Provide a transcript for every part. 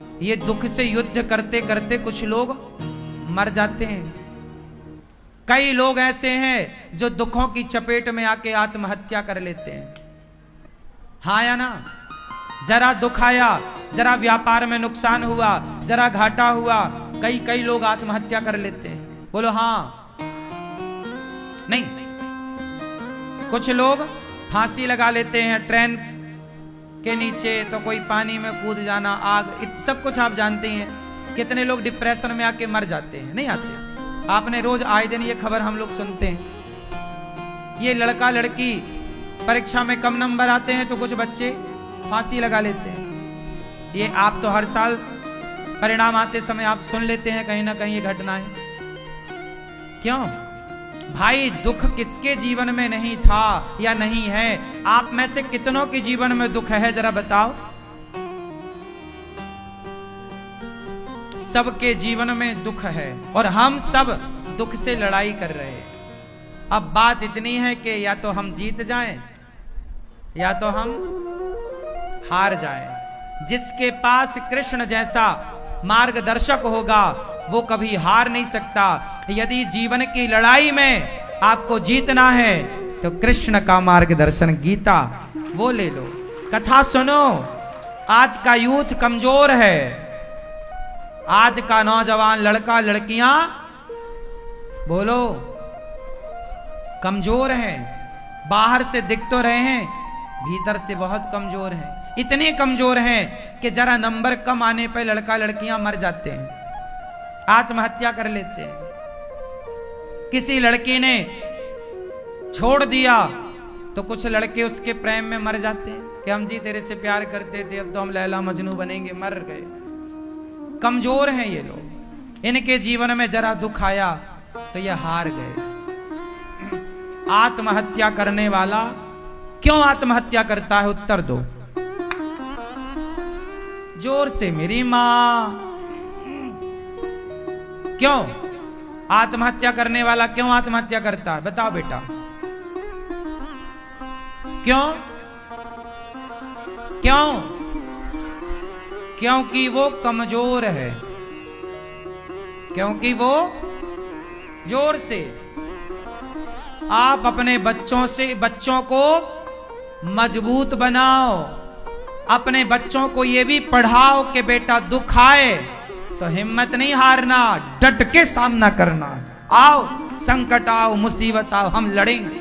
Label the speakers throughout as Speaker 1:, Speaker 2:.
Speaker 1: ये दुख से युद्ध करते करते कुछ लोग मर जाते हैं। कई लोग ऐसे हैं जो दुखों की चपेट में आके आत्महत्या कर लेते हैं। हाँ या ना? जरा दुख आया, जरा व्यापार में नुकसान हुआ, जरा घाटा हुआ, कई लोग आत्महत्या कर लेते हैं। बोलो हाँ। नहीं, कुछ लोग फांसी लगा लेते हैं ट्रेन के नीचे, तो कोई पानी में कूद जाना, आग, सब कुछ आप जानते हैं। कितने लोग डिप्रेशन में आके मर जाते हैं, नहीं आते? आपने रोज आए दिन ये खबर हम लोग सुनते हैं। ये लड़का लड़की परीक्षा में कम नंबर आते हैं तो कुछ बच्चे फांसी लगा लेते हैं। ये आप तो हर साल परिणाम आते समय आप सुन लेते हैं कहीं ना कहीं ये घटनाएं। क्यों भाई? दुख किसके जीवन में नहीं था या नहीं है? आप में से कितनों के जीवन में दुख है, जरा बताओ। सबके जीवन में दुख है और हम सब दुख से लड़ाई कर रहे हैं। अब बात इतनी है कि या तो हम जीत जाएं या तो हम हार जाएं। जिसके पास कृष्ण जैसा मार्गदर्शक होगा वो कभी हार नहीं सकता। यदि जीवन की लड़ाई में आपको जीतना है तो कृष्ण का मार्गदर्शन गीता वो ले लो। कथा सुनो। आज का यूथ कमजोर है। आज का नौजवान लड़का लड़कियां बोलो कमजोर है। बाहर से दिख तो रहे हैं, भीतर से बहुत कमजोर हैं। इतने कमजोर हैं कि जरा नंबर कम आने पर लड़का लड़कियां मर जाते हैं, आत्महत्या कर लेते हैं। किसी लड़की ने छोड़ दिया तो कुछ लड़के उसके प्रेम में मर जाते हैं कि हम जी तेरे से प्यार करते थे, अब तो हम लैला मजनू बनेंगे, मर गए। कमजोर हैं ये लोग। इनके जीवन में जरा दुख आया तो ये हार गए। आत्महत्या करने वाला क्यों आत्महत्या करता है? उत्तर दो जोर से मेरी मां। क्यों आत्महत्या करने वाला क्यों आत्महत्या करता है? बताओ बेटा, क्यों? क्यों? क्योंकि वो कमजोर है। क्योंकि वो जोर से। आप अपने बच्चों को मजबूत बनाओ। अपने बच्चों को ये भी पढ़ाओ कि बेटा दुख आए तो हिम्मत नहीं हारना, डट के सामना करना। आओ संकट आओ, मुसीबत आओ, हम लड़ेंगे।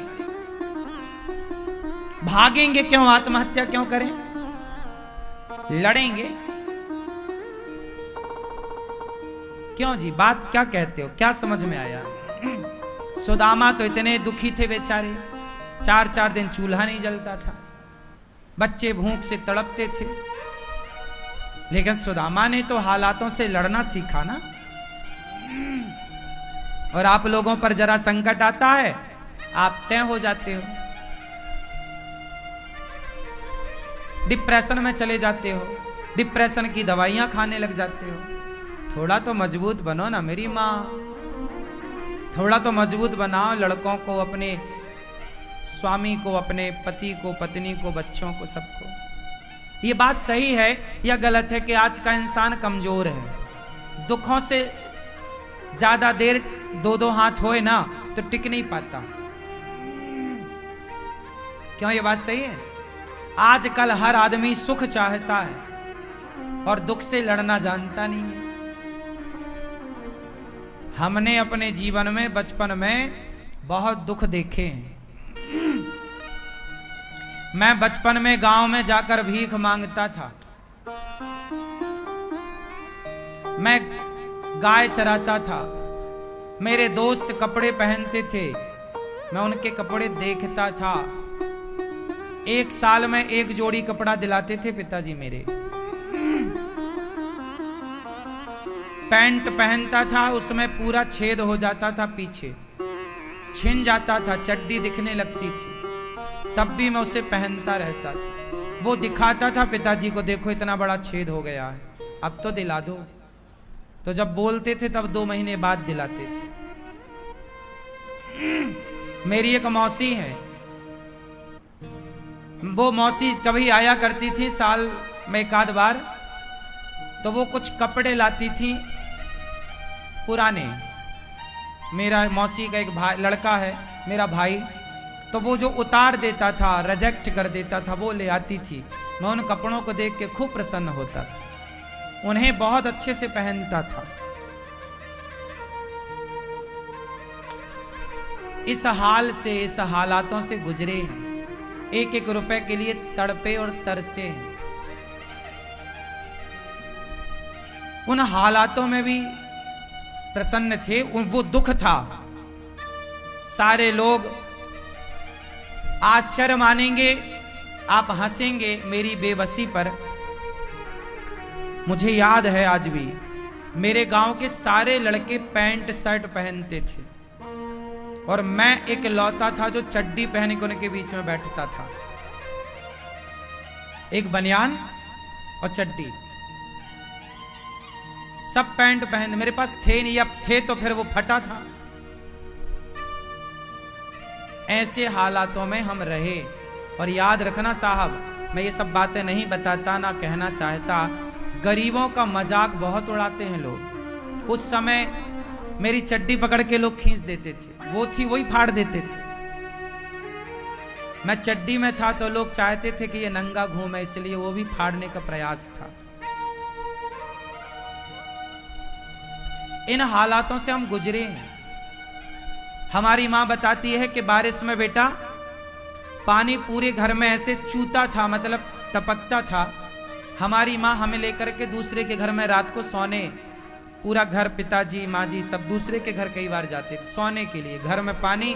Speaker 1: भागेंगे क्यों? आत्महत्या क्यों करें? लड़ेंगे क्यों जी? बात क्या कहते हो? क्या समझ में आया? सुदामा तो इतने दुखी थे बेचारे, 4-4 दिन चूल्हा नहीं जलता था, बच्चे भूख से तड़पते थे। लेकिन सुदामा ने तो हालातों से लड़ना सीखा ना। और आप लोगों पर जरा संकट आता है, आप तय हो जाते हो, डिप्रेशन में चले जाते हो, डिप्रेशन की दवाइयां खाने लग जाते हो। थोड़ा तो मजबूत बनो ना मेरी माँ, थोड़ा तो मजबूत बनाओ लड़कों को, अपने स्वामी को, अपने पति को, पत्नी को, बच्चों को, सबको। ये बात सही है या गलत है कि आज का इंसान कमजोर है? दुखों से ज्यादा देर 2-2 हाथ होए ना तो टिक नहीं पाता। क्यों? ये बात सही है। आजकल हर आदमी सुख चाहता है और दुख से लड़ना जानता नहीं है। हमने अपने जीवन में बचपन में बहुत दुख देखे हैं। मैं बचपन में गांव में जाकर भीख मांगता था। मैं गाय चराता था। मेरे दोस्त कपड़े पहनते थे, मैं उनके कपड़े देखता था। 1 साल में 1 जोड़ी कपड़ा दिलाते थे पिताजी मेरे। पैंट पहनता था, उसमें पूरा छेद हो जाता था, पीछे छिन जाता था, चड्डी दिखने लगती थी, तब भी मैं उसे पहनता रहता था। वो दिखाता था पिताजी को, देखो इतना बड़ा छेद हो गया है, अब तो दिला दो। तो जब बोलते थे तब 2 महीने बाद दिलाते थे। मेरी एक मौसी है, वो मौसी कभी आया करती थी साल में 1 आध बार। तो वो कुछ कपड़े लाती थी पुराने। मेरा मौसी का एक भाई लड़का है, मेरा भाई, तो वो जो उतार देता था, रिजेक्ट कर देता था, वो ले आती थी। मैं उन कपड़ों को देख के खूब प्रसन्न होता था, उन्हें बहुत अच्छे से पहनता था। इस हाल से, इस हालातों से गुजरे हैं, एक एक रुपए के लिए तड़पे और तरसे हैं। उन हालातों में भी प्रसन्न थे, वो दुख था। सारे लोग आश्चर्य मानेंगे, आप हंसेंगे मेरी बेबसी पर। मुझे याद है आज भी, मेरे गांव के सारे लड़के पैंट शर्ट पहनते थे और मैं एक लौता था जो चड्डी पहन के उनके बीच में बैठता था। एक बनियान और चड्डी, सब पैंट पहन, मेरे पास थे नहीं, अब थे तो फिर वो फटा था। ऐसे हालातों में हम रहे। और याद रखना साहब, मैं ये सब बातें नहीं बताता, ना कहना चाहता, गरीबों का मजाक बहुत उड़ाते हैं लोग। उस समय मेरी चड्डी पकड़ के लोग खींच देते थे, वो थी वही फाड़ देते थे। मैं चड्डी में था तो लोग चाहते थे कि ये नंगा घूमे, इसलिए वो भी फाड़ने का प्रयास था। इन हालातों से हम गुजरे हैं। हमारी मां बताती है कि बारिश में बेटा पानी पूरे घर में ऐसे चूता था, मतलब टपकता था। हमारी मां हमें लेकर के दूसरे के घर में रात को सोने, पूरा घर, पिताजी माँ जी सब दूसरे के घर कई बार जाते थे सोने के लिए। घर में पानी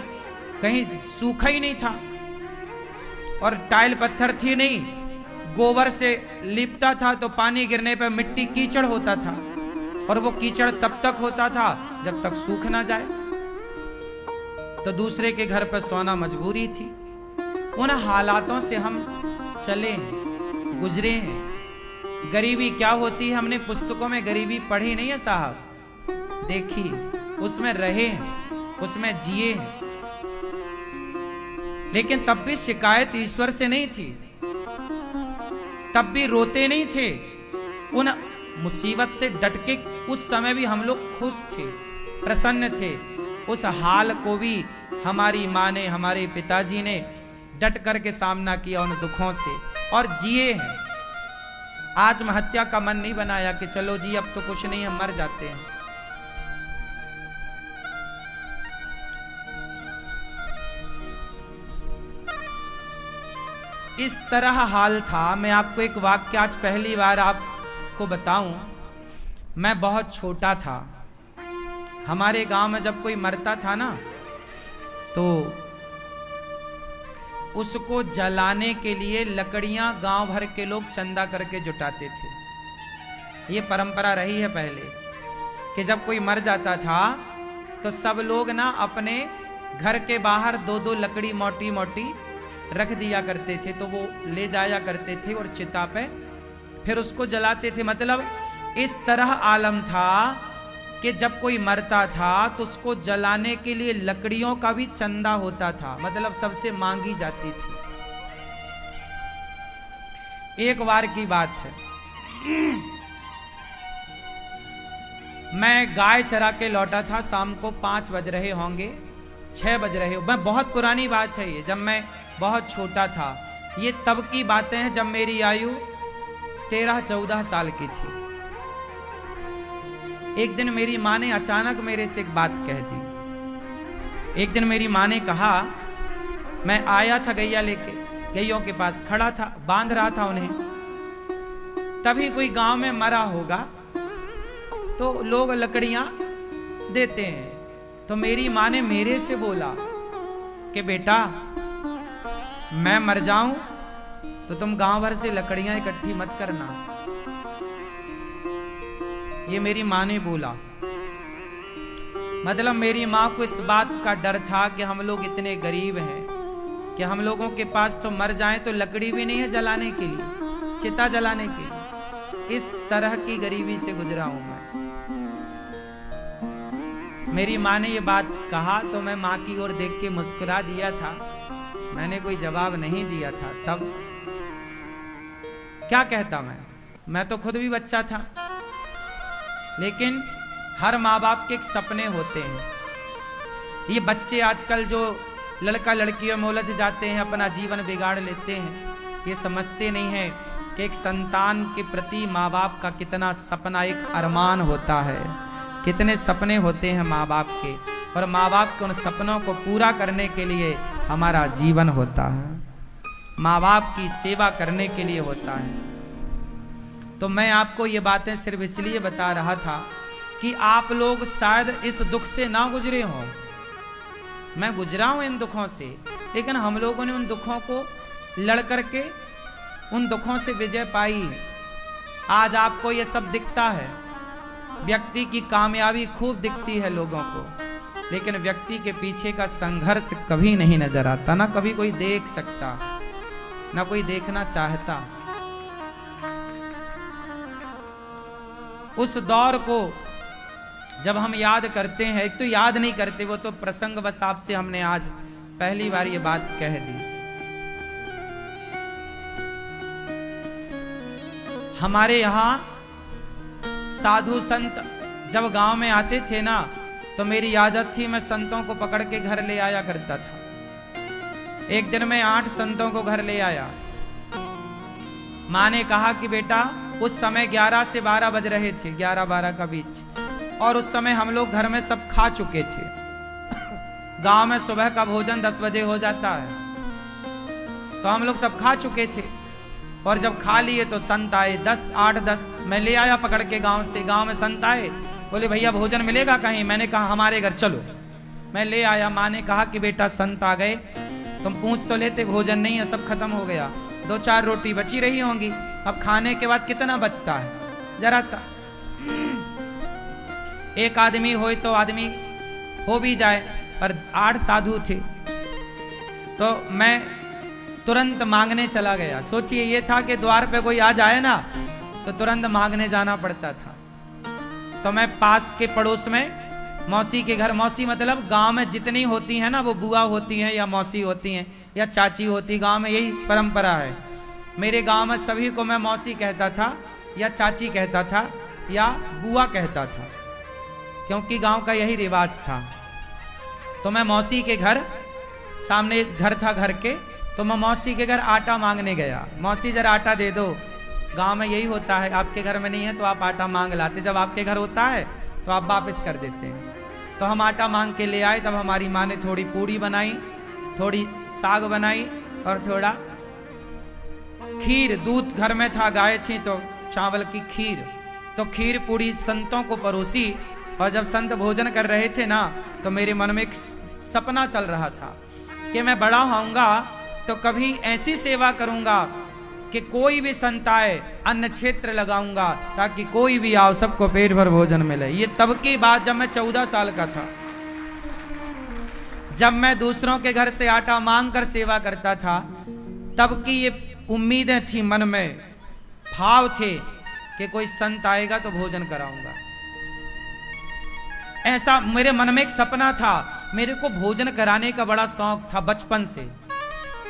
Speaker 1: कहीं सूखा ही नहीं था और टाइल पत्थर थी नहीं, गोबर से लिपता था तो पानी गिरने पर मिट्टी कीचड़ होता था और वो कीचड़ तब तक होता था जब तक सूख ना जाए। तो दूसरे के घर पर सोना मजबूरी थी। उन हालातों से हम चले हैं, गुजरे हैं। गरीबी क्या होती है हमने पुस्तकों में गरीबी पढ़ी नहीं है साहब, देखी, उसमें रहे हैं, उसमें जिए हैं। लेकिन तब भी शिकायत ईश्वर से नहीं थी, तब भी रोते नहीं थे। उन मुसीबत से डट के उस समय भी हम लोग खुश थे, प्रसन्न थे। उस हाल को भी हमारी माँ ने, हमारे पिताजी ने डट करके सामना किया उन दुखों से और जिए हैं। आत्महत्या का मन नहीं बनाया कि चलो जी अब तो कुछ नहीं, हम मर जाते हैं। इस तरह हाल था। मैं आपको एक वाक्य आज पहली बार आपको बताऊं। मैं बहुत छोटा था। हमारे गांव में जब कोई मरता था ना तो उसको जलाने के लिए लकड़ियां गांव भर के लोग चंदा करके जुटाते थे। ये परंपरा रही है पहले कि जब कोई मर जाता था तो सब लोग ना अपने घर के बाहर दो दो लकड़ी मोटी मोटी रख दिया करते थे, तो वो ले जाया करते थे और चिता पे फिर उसको जलाते थे। मतलब इस तरह आलम था कि जब कोई मरता था तो उसको जलाने के लिए लकड़ियों का भी चंदा होता था, मतलब सबसे मांगी जाती थी। एक बार की बात है, मैं गाय चरा के लौटा था, शाम को 5 बज रहे होंगे, 6 बज रहे हो। मैं बहुत पुरानी बात है ये, जब मैं बहुत छोटा था। ये तब की बातें हैं जब मेरी आयु 13-14 साल की थी। एक दिन मेरी माँ ने अचानक मेरे से एक बात कह दी। एक दिन मेरी माँ ने कहा, मैं आया था गैया लेके, गैयों के पास खड़ा था, बांध रहा था उन्हें, तभी कोई गांव में मरा होगा तो लोग लकड़ियां देते हैं। तो मेरी माँ ने मेरे से बोला कि बेटा मैं मर जाऊं तो तुम गांव भर से लकड़ियां इकट्ठी मत करना। ये मेरी माँ ने बोला। मतलब मेरी माँ को इस बात का डर था कि हम लोग इतने गरीब हैं कि हम लोगों के पास तो मर जाएं तो लकड़ी भी नहीं है जलाने के लिए, चिता जलाने के लिए। इस तरह की गरीबी से गुजरा हूं मैं। मेरी माँ ने ये बात कहा तो मैं माँ की ओर देख के मुस्कुरा दिया था, मैंने कोई जवाब नहीं दिया था। तब क्या कहता मैं तो खुद भी बच्चा था। लेकिन हर माँ बाप के एक सपने होते हैं। ये बच्चे आजकल जो लड़का लड़कियों में उलझ जाते हैं, अपना जीवन बिगाड़ लेते हैं, ये समझते नहीं है कि एक संतान के प्रति माँ बाप का कितना सपना, एक अरमान होता है, कितने सपने होते हैं माँ बाप के, और माँ बाप के उन सपनों को पूरा करने के लिए हमारा जीवन होता है, माँ बाप की सेवा करने के लिए होता है। तो मैं आपको ये बातें सिर्फ इसलिए बता रहा था कि आप लोग शायद इस दुख से ना गुजरे हों। मैं गुजरा हूं इन दुखों से, लेकिन हम लोगों ने उन दुखों को लड़ करके उन दुखों से विजय पाई है। आज आपको ये सब दिखता है, व्यक्ति की कामयाबी खूब दिखती है लोगों को, लेकिन व्यक्ति के पीछे का संघर्ष कभी नहीं नजर आता, ना कभी कोई देख सकता, ना कोई देखना चाहता। उस दौर को जब हम याद करते हैं, एक तो याद नहीं करते, वो तो प्रसंगवश आपसे हमने आज पहली बार ये बात कह दी। हमारे यहां साधु संत जब गांव में आते थे ना, तो मेरी आदत थी मैं संतों को पकड़ के घर ले आया करता था। एक दिन मैं 8 संतों को घर ले आया। माँ ने कहा कि बेटा, उस समय 11 से 12 बज रहे थे, 11-12 का बीच, और उस समय हम लोग घर में सब खा चुके थे। गांव में सुबह का भोजन 10 बजे हो जाता है, तो हम लोग सब खा चुके थे, और जब खा लिए तो संत आए 8-10 मैं ले आया पकड़ के गांव से। गांव में संत आए, बोले भैया भोजन मिलेगा कहीं? मैंने कहा हमारे घर चलो। मैं ले आया। माँ ने कहा कि बेटा संत आ गए, तुम पूछ तो लेते, भोजन नहीं है, सब खत्म हो गया, 2-4 रोटी बची रही होंगी, अब खाने के बाद कितना बचता है, जरा सा, एक आदमी हो तो आदमी हो भी जाए, पर 8 साधु थे। तो मैं तुरंत मांगने चला गया। सोचिए, ये था कि द्वार पे कोई आ जाए ना तो तुरंत मांगने जाना पड़ता था। तो मैं पास के पड़ोस में मौसी के घर, मौसी मतलब गांव में जितनी होती है ना, वो बुआ होती हैं या मौसी होती हैं या चाची होती, गांव में यही परंपरा है। मेरे गांव में सभी को मैं मौसी कहता था या चाची कहता था या बुआ कहता था, क्योंकि गांव का यही रिवाज था। तो मैं मौसी के घर, सामने घर था घर के, तो मैं मौसी के घर आटा मांगने गया। मौसी जरा आटा दे दो। गांव में यही होता है, आपके घर में नहीं है तो आप आटा मांग लाते, जब आपके घर होता है तो आप वापस कर देते हैं। तो हम आटा मांग के ले आए। तब हमारी माँ ने थोड़ी पूड़ी बनाई, थोड़ी साग बनाई और थोड़ा खीर, दूध घर में था, गाय थी तो चावल की खीर, तो खीर पूड़ी संतों को परोसी। और जब संत भोजन कर रहे थे ना, तो मेरे मन में एक सपना चल रहा था कि मैं बड़ा होऊंगा तो कभी ऐसी सेवा करूंगा कि कोई भी संत आए अन्न क्षेत्र लगाऊंगा, ताकि कोई भी आओ सबको पेट भर भोजन मिले। ये तब की बात जब मैं 14 साल का था, जब मैं दूसरों के घर से आटा मांग कर सेवा करता था, तब की ये उम्मीदें थी मन में, भाव थे कि कोई संत आएगा तो भोजन कराऊंगा। ऐसा मेरे मन में एक सपना था। मेरे को भोजन कराने का बड़ा शौक था बचपन से।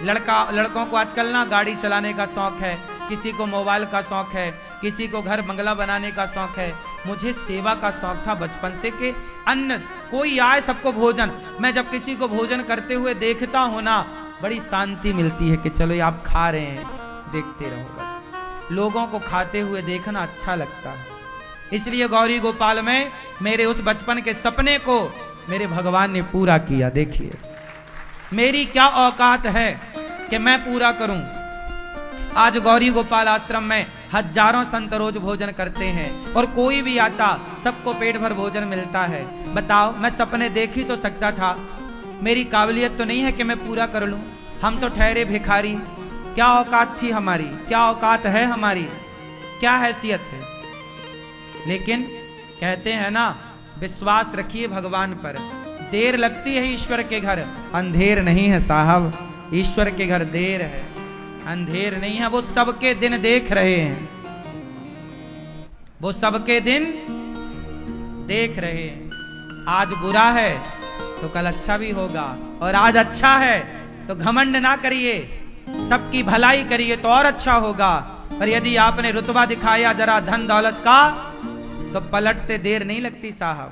Speaker 1: लड़कों को आजकल ना गाड़ी चलाने का शौक है, किसी को मोबाइल का शौक है, किसी को घर बंगला बनाने का शौक है। मुझे सेवा का शौक था बचपन से कि अन्न, कोई आए सबको भोजन। मैं जब किसी को भोजन करते हुए देखता हूं ना, बड़ी शांति मिलती है कि चलो ये आप खा रहे हैं, देखते रहो बस। लोगों को खाते हुए देखना अच्छा लगता है। इसलिए गौरी गोपाल में मेरे उस बचपन के सपने को मेरे भगवान ने पूरा किया। देखिए मेरी क्या औकात है कि मैं पूरा करूं। आज गौरी गोपाल आश्रम में हजारों संत रोज भोजन करते हैं, और कोई भी आता सबको पेट भर भोजन मिलता है। बताओ, मैं सपने देख ही तो सकता था, मेरी काबिलियत तो नहीं है कि मैं पूरा कर लूं। हम तो ठहरे भिखारी। क्या औकात थी हमारी, क्या औकात है हमारी, क्या हैसियत है। लेकिन कहते हैं ना, विश्वास रखिए भगवान पर। देर लगती है ईश्वर के घर, अंधेर नहीं है साहब। ईश्वर के घर देर है, अंधेर नहीं है। वो सबके दिन देख रहे हैं, वो सबके दिन देख रहे हैं। आज बुरा है तो कल अच्छा भी होगा, और आज अच्छा है तो घमंड ना करिए, सबकी भलाई करिए तो और अच्छा होगा। पर यदि आपने रुतबा दिखाया जरा धन दौलत का, तो पलटते देर नहीं लगती साहब।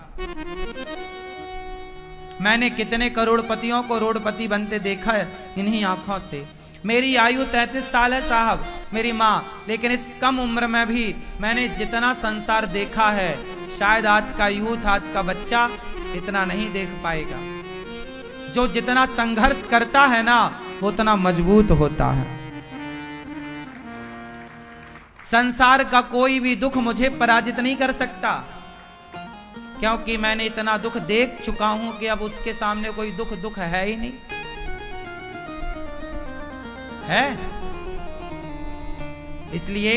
Speaker 1: मैंने कितने करोड़पतियों को रोडपति बनते देखा है इन्हीं आंखों से। मेरी आयु 33 साल है साहब, मेरी माँ, लेकिन इस कम उम्र में भी मैंने जितना संसार देखा है, शायद आज का यूथ, आज का बच्चा इतना नहीं देख पाएगा। जो जितना संघर्ष करता है ना, वो उतना मजबूत होता है। संसार का कोई भी दुख मुझे पराजित नहीं कर सकता, क्योंकि मैंने इतना दुख देख चुका हूं कि अब उसके सामने कोई दुख है ही नहीं है। इसलिए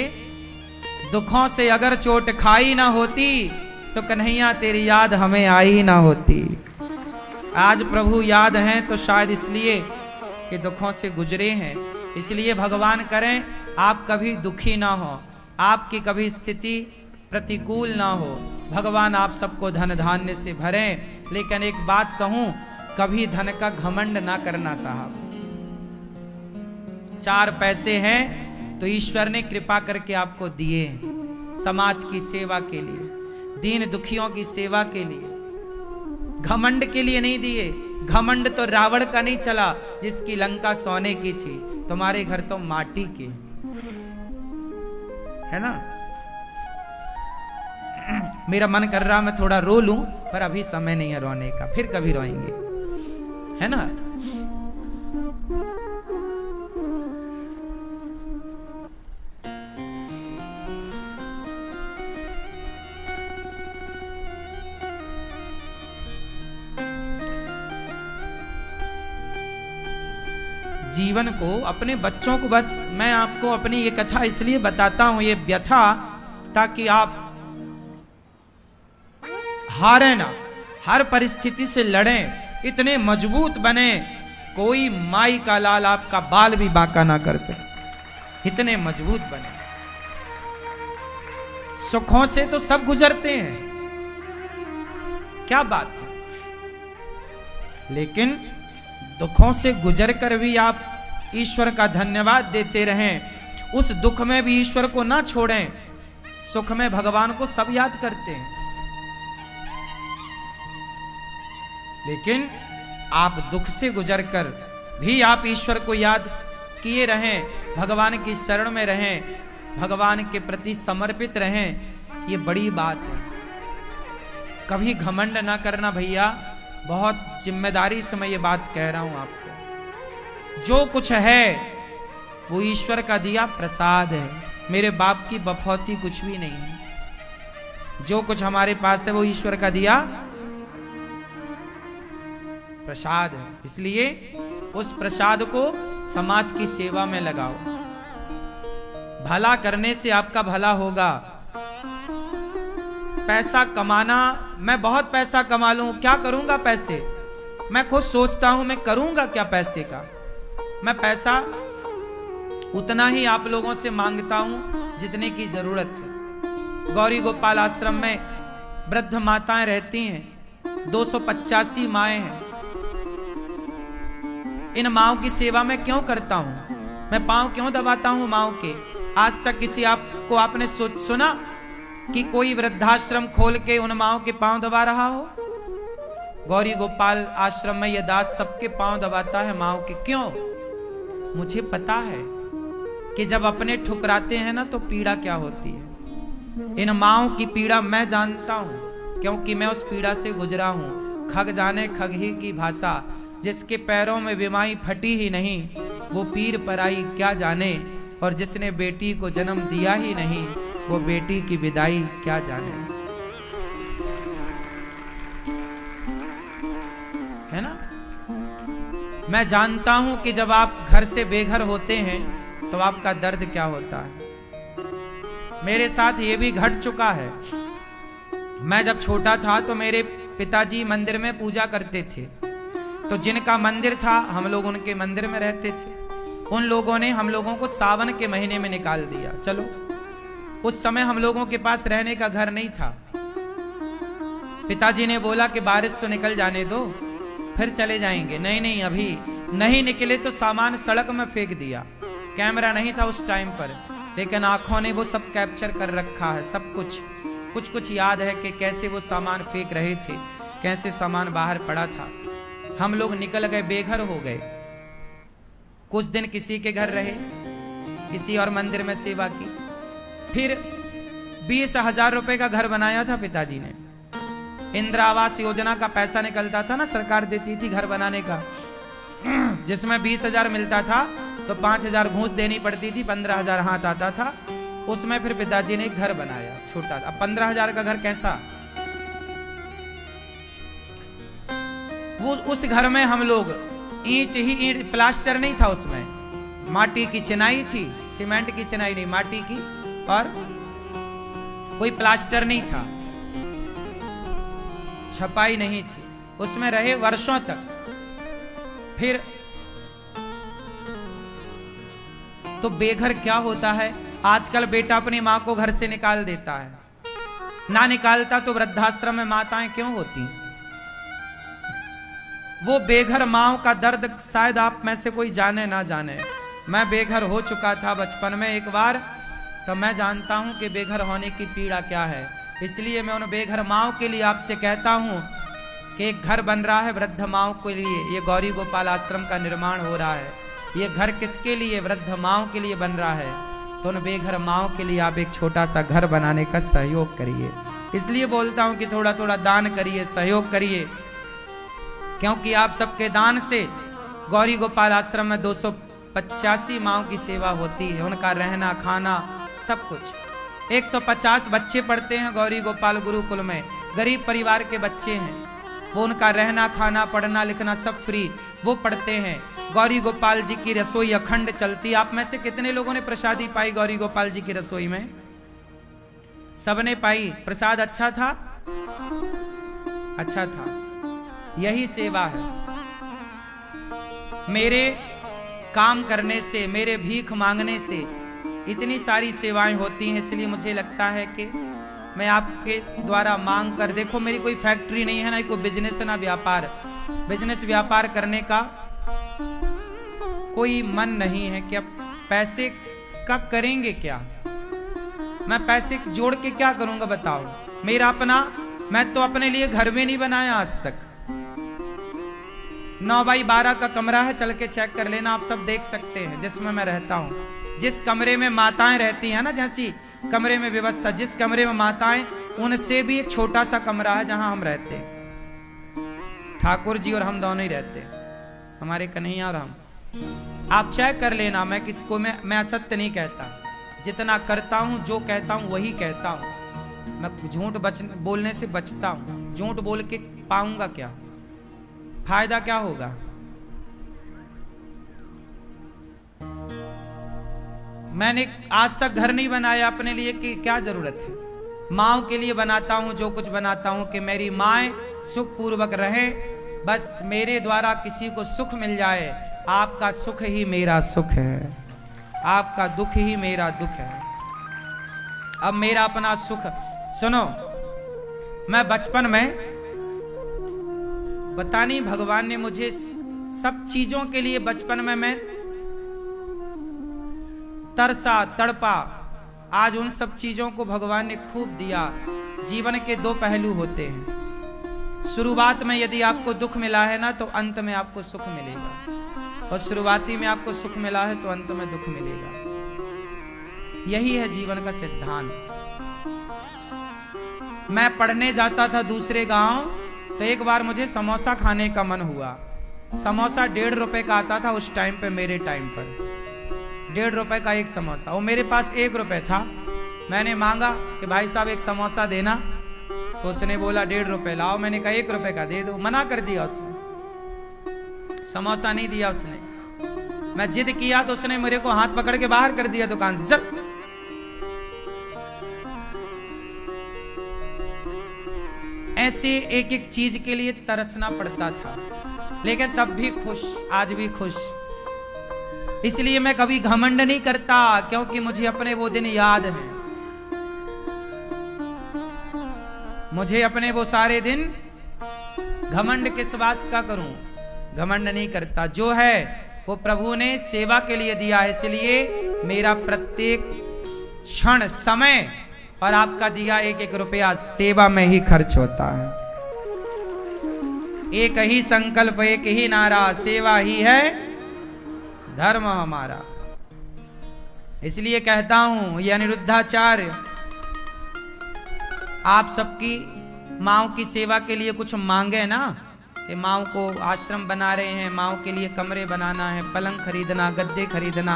Speaker 1: दुखों से अगर चोट खाई ना होती तो कन्हैया तेरी याद हमें आई ना होती। आज प्रभु याद हैं तो शायद इसलिए कि दुखों से गुजरे हैं। इसलिए भगवान करें आप कभी दुखी ना हो, आपकी कभी स्थिति प्रतिकूल ना हो। भगवान आप सबको धन धान्य से भरें। लेकिन एक बात कहूं, कभी धन का घमंड ना करना साहब। 4 पैसे हैं तो ईश्वर ने कृपा करके आपको दिए, समाज की सेवा के लिए, दीन दुखियों की सेवा के लिए, घमंड के लिए नहीं दिए। घमंड तो रावण का नहीं चला जिसकी लंका सोने की थी, तुम्हारे घर तो माटी के है ना। मेरा मन कर रहा मैं थोड़ा रो लूं, पर अभी समय नहीं है रोने का, फिर कभी रोएंगे, है ना। जीवन को, अपने बच्चों को, बस मैं आपको अपनी ये कथा इसलिए बताता हूं, ये व्यथा, ताकि आप हारे ना, हर परिस्थिति से लड़ें, इतने मजबूत बने कोई माई का लाल आपका बाल भी बांका ना कर सके, इतने मजबूत बने। सुखों से तो सब गुजरते हैं, क्या बात है, लेकिन दुखों से गुजरकर भी आप ईश्वर का धन्यवाद देते रहें। उस दुख में भी ईश्वर को ना छोड़ें। सुख में भगवान को सब याद करते हैं, लेकिन आप दुख से गुजरकर भी आप ईश्वर को याद किए रहें, भगवान की शरण में रहें, भगवान के प्रति समर्पित रहें। ये बड़ी बात है। कभी घमंड ना करना भैया, बहुत जिम्मेदारी से मैं ये बात कह रहा हूं आपको। जो कुछ है वो ईश्वर का दिया प्रसाद है, मेरे बाप की बफौती कुछ भी नहीं है। जो कुछ हमारे पास है वो ईश्वर का दिया प्रसाद है। इसलिए उस प्रसाद को समाज की सेवा में लगाओ। भला करने से आपका भला होगा। पैसा कमाना, मैं बहुत पैसा कमा लूं, क्या करूंगा पैसे? मैं खुद सोचता हूं मैं करूंगा क्या पैसे का। मैं पैसा उतना ही आप लोगों से मांगता हूं जितने की जरूरत है। गौरी गोपाल आश्रम में वृद्ध माताएं रहती हैं, 285 माएं हैं। इन माओं की सेवा मैं क्यों करता हूं? मैं पांव क्यों दबाता हूं माओं के? आज तक किसी आपको आपने सुना कि कोई वृद्धाश्रम खोल के उन माओं के पांव दबा रहा हो? गौरी गोपाल आश्रम में यह दास सबके पांव दबाता है माओं के। क्यों? मुझे पता है कि जब अपने ठुकराते हैं ना तो पीड़ा क्या होती है। इन माओं की पीड़ा मैं जानता हूं, क्योंकि मैं उस पीड़ा से गुजरा हूं। खग जाने खग ही की भाषा, जिसके पैरों में बिमाई फटी ही नहीं वो पीर पराई क्या जाने, और जिसने बेटी को जन्म दिया ही नहीं वो बेटी की विदाई क्या जाने। है ना। मैं जानता हूं कि जब आप घर से बेघर होते हैं तो आपका दर्द क्या होता है। मेरे साथ ये भी घट चुका है। मैं जब छोटा था तो मेरे पिताजी मंदिर में पूजा करते थे, तो जिनका मंदिर था हम लोग उनके मंदिर में रहते थे। उन लोगों ने हम लोगों को सावन के महीने में निकाल दिया। चलो, उस समय हम लोगों के पास रहने का घर नहीं था। पिताजी ने बोला कि बारिश तो निकल जाने दो, फिर चले जाएंगे। नहीं नहीं, अभी नहीं निकले तो सामान सड़क में फेंक दिया। कैमरा नहीं था उस टाइम पर, लेकिन आंखों ने वो सब कैप्चर कर रखा है, सब कुछ। कुछ कुछ याद है कि कैसे वो सामान फेंक रहे थे, कैसे सामान बाहर पड़ा था। हम लोग निकल गए, बेघर हो गए। कुछ दिन किसी के घर रहे, किसी और मंदिर में सेवा की। फिर 20,000 रुपए का घर बनाया था पिताजी ने। इंदिरा आवास योजना का पैसा निकलता था ना, सरकार देती थी घर बनाने का, जिसमें 20,000 मिलता था तो 5,000 घूस देनी पड़ती थी, 15,000 हाथ आता था। उसमें फिर पिताजी ने एक घर बनाया छोटा। अब 15,000 का घर कैसा, वो उस घर में हम लोग ईंट ही ईंट, प्लास्टर नहीं था उसमें, माटी की चिनाई थी, सीमेंट की चिनाई नहीं, माटी की, और कोई प्लास्टर नहीं था, छपाई नहीं थी। उसमें रहे वर्षों तक। फिर तो बेघर क्या होता है, आजकल बेटा अपनी मां को घर से निकाल देता है, ना निकालता तो वृद्धाश्रम में माताएं क्यों होती। वो बेघर माओ का दर्द शायद आप में से कोई जाने ना जाने। मैं बेघर हो चुका था बचपन में एक बार, तो मैं जानता हूं कि बेघर होने की पीड़ा क्या है। इसलिए मैं उन बेघर माओ के लिए आपसे कहता हूं कि एक घर बन रहा है वृद्ध माओ के लिए। ये गौरी गोपाल आश्रम का निर्माण हो रहा है। ये घर किसके लिए, वृद्ध माओ के लिए बन रहा है। तो उन बेघर माओ के लिए आप एक छोटा सा घर बनाने का सहयोग करिए। इसलिए बोलता हूं कि थोड़ा थोड़ा दान करिए, सहयोग करिए, क्योंकि आप सबके दान से गौरी गोपाल आश्रम में 285 माओ की सेवा होती है। उनका रहना खाना सब कुछ। 150 बच्चे पढ़ते हैं गौरी गोपाल गुरुकुल में, गरीब परिवार के बच्चे हैं। वो उनका रहना खाना पढ़ना लिखना सब फ्री, वो पढ़ते हैं। गौरी गोपाल जी की रसोई अखंड चलती। आप में से कितने लोगों ने प्रसादी पाई गौरी गोपाल जी की रसोई में? सबने पाई। प्रसाद अच्छा था? अच्छा था। यही सेवा है। मेरे काम करने से, मेरे भीख मांगने से इतनी सारी सेवाएं होती हैं। इसलिए मुझे लगता है कि मैं आपके द्वारा मांग कर, देखो मेरी कोई फैक्ट्री नहीं है, ना कोई बिजनेस ना व्यापार। बिजनेस व्यापार करने का कोई मन नहीं है कि अब पैसे का करेंगे क्या। मैं पैसे जोड़ के क्या करूंगा बताओ। मेरा अपना, मैं तो अपने लिए घर भी नहीं बनाया आज तक। 9x12 का कमरा है, चल के चेक कर लेना, आप सब देख सकते हैं, जिसमें मैं रहता हूं। जिस कमरे में माताएं रहती हैं ना, जैसी कमरे में व्यवस्था, जिस कमरे में माताएं, उनसे भी एक छोटा सा कमरा है जहां हम रहते हैं। ठाकुर जी और हम दोनों ही रहते हैं, हमारे कन्हैया और हम। आप चेक कर लेना। मैं किसको, मैं असत्य नहीं कहता। जितना करता हूं, जो कहता हूं वही कहता हूं। मैं झूठ बोलने से बचता हूं। झूठ बोल के पाऊंगा क्या, फायदा क्या होगा। मैंने आज तक घर नहीं बनाया अपने लिए, कि क्या जरूरत है। माओ के लिए बनाता हूं जो कुछ बनाता हूं, कि मेरी माएं सुख पूर्वक रहें। बस मेरे द्वारा किसी को सुख मिल जाए। आपका सुख ही मेरा सुख है, आपका दुख ही मेरा दुख है। अब मेरा अपना सुख सुनो। मैं बचपन में, पता नहीं भगवान ने मुझे सब चीजों के लिए बचपन में मैं तरसा तड़पा। आज उन सब चीजों को भगवान ने खूब दिया। जीवन के दो पहलू होते हैं। शुरुआत में यदि आपको दुख मिला है ना, तो अंत में आपको सुख मिलेगा। और शुरुआती में आपको सुख मिला है तो अंत में दुख मिलेगा। यही है जीवन का सिद्धांत। मैं पढ़ने जाता था दूसरे गांव, तो एक बार मुझे समोसा खाने का मन हुआ। समोसा 1.5 रुपए का आता था उस टाइम पे, मेरे टाइम पर 1.5 रुपए का एक समोसा। और मेरे पास 1 रुपए था। मैंने मांगा कि भाई साहब एक समोसा देना, तो उसने बोला 1.5 रुपए लाओ। मैंने कहा 1 रुपए का दे दो। मना कर दिया उसने, समोसा नहीं दिया उसने। मैं जिद किया तो उसने मेरे को हाथ पकड़ के बाहर कर दिया दुकान से। चल। ऐसे एक एक चीज के लिए तरसना पड़ता था, लेकिन तब भी खुश, आज भी खुश। इसलिए मैं कभी घमंड नहीं करता, क्योंकि मुझे अपने वो दिन याद हैं। मुझे अपने वो सारे दिन, घमंड किस बात का करूं, घमंड नहीं करता। जो है वो प्रभु ने सेवा के लिए दिया है। इसलिए मेरा प्रत्येक क्षण, समय और आपका दिया एक एक रुपया सेवा में ही खर्च होता है। एक ही संकल्प, एक ही नारा, सेवा ही है धर्म हमारा। इसलिए कहता हूं ये अनिरुद्धाचार्य आप सबकी माओ की सेवा के लिए कुछ मांगे ना, कि माओ को आश्रम बना रहे हैं, माओ के लिए कमरे बनाना है, पलंग खरीदना, गद्दे खरीदना,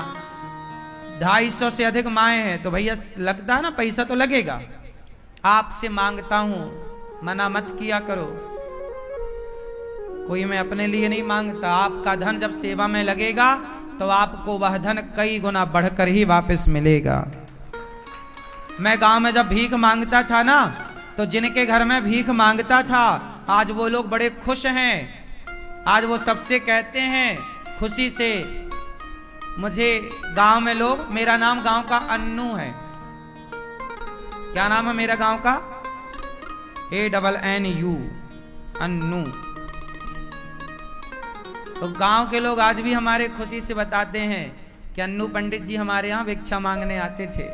Speaker 1: 250 से अधिक माएँ हैं, तो भैया लगता है ना, पैसा तो लगेगा। आपसे मांगता हूं, मना मत किया करो। कोई मैं अपने लिए नहीं मांगता। आपका धन जब सेवा में लगेगा तो आपको वह धन कई गुना बढ़कर ही वापस मिलेगा। मैं गांव में जब भीख मांगता था ना, तो जिनके घर में भीख मांगता था आज वो लोग बड़े खुश हैं। आज वो सबसे कहते हैं खुशी से, मुझे गांव में लोग, मेरा नाम गांव का अन्नू है। क्या नाम है मेरा गांव का? ANNU, अन्नू। तो गांव के लोग आज भी हमारे खुशी से बताते हैं कि अन्नू पंडित जी हमारे यहां भिक्षा मांगने आते थे।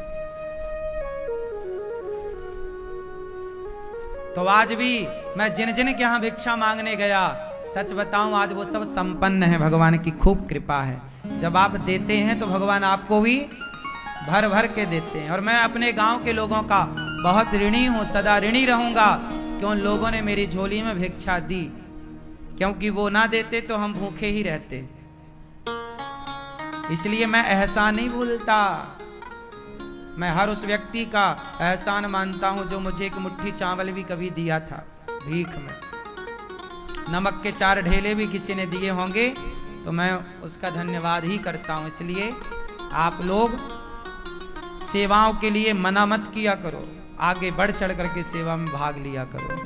Speaker 1: तो आज भी मैं जिन जिन के यहां भिक्षा मांगने गया, सच बताऊं आज वो सब संपन्न है। भगवान की खूब कृपा है। जब आप देते हैं तो भगवान आपको भी भर भर के देते हैं। और मैं अपने गांव के लोगों का बहुत ऋणी हूं, सदा ऋणी रहूंगा कि उन लोगों ने मेरी झोली में भिक्षा दी, क्योंकि वो ना देते तो हम भूखे ही रहते। इसलिए मैं एहसान नहीं भूलता। मैं हर उस व्यक्ति का एहसान मानता हूं जो मुझे एक मुट्ठी चावल भी कभी दिया था भीख में। नमक के 4 ढेले भी किसी ने दिए होंगे तो मैं उसका धन्यवाद ही करता हूं। इसलिए आप लोग सेवाओं के लिए मना मत किया करो, आगे बढ़ चढ़ करके सेवा में भाग लिया करो।